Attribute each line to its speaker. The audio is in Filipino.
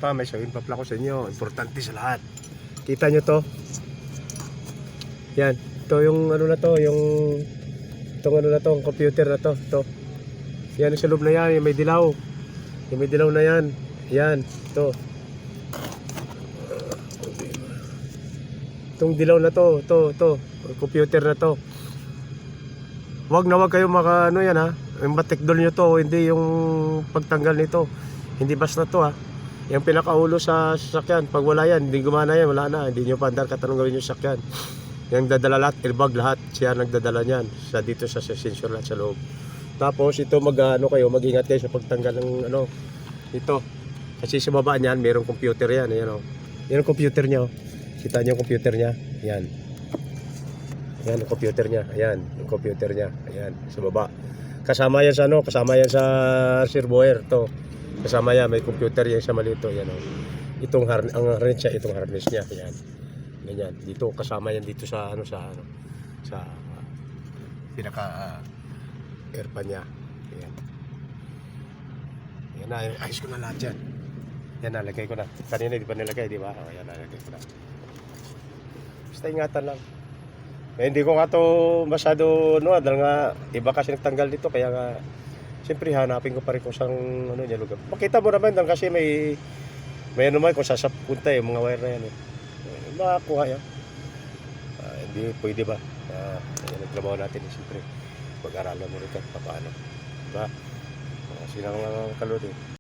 Speaker 1: pa, may sabihin pa pala ko sa inyo. Importante sa lahat. Kita nyo to? Yan. Ito yung ano na to, itong ano na to, computer na to. Ito. Yan sa loob na yan, yung may dilaw. Yung may dilaw na yan. Yan. Ito. Itong dilaw na to, ito. Computer na to. Wag kayo maka ano yan ha. Yung batikdol nyo to, hindi yung pagtanggal nito. Hindi basta to ha. Yung pinakaulo sa sasakyan, pag wala yan, hindi gumana yan, wala na. Hindi nyo pandar katanong gawin yung sasakyan. Yung dadala lahat, airbag lahat, siya nagdadala niyan. Sa dito sa sensor lahat sa loob. Tapos ito mag-ingat kayo sa pagtanggal ng ano, ito. Kasi sa baba niyan, mayroong computer yan. Ayan o. Yan ang computer niya o. Kita niyo yung computer niya. Yan. Yan ang computer niya. Ayan, yung computer niya. Ayan, sa baba. Kasama yan sa ano, kasama yan sa servoer to. Kasama yan, may computer yan sa malito. Yan o. Itong ang harness niya, itong harness niya. Ayan. Ganyan. Dito kasama yan dito sa ano sa pinaka airpan niya. Ayan. Yan na, ayos ko na lahat yan. Yan na, lagay ko na. Kanina di pa nilagay, di ba? Ayan na, lagay ko na. Basta ingatan lang. Eh, hindi ko nga to masyado ano, dahil nga iba kasi nagtanggal dito, kaya nga siyempre hanapin ko pa rin kung saan ano niya lugar. Makita mo naman dahil kasi may ano man kung sasapunta yung mga wire na yan eh. Makakuha yan. Hindi pwede ba? Nagtrabaho natin siyempre. Pag-aralan mo rin kahit paano. Diba? Sinang kalod eh.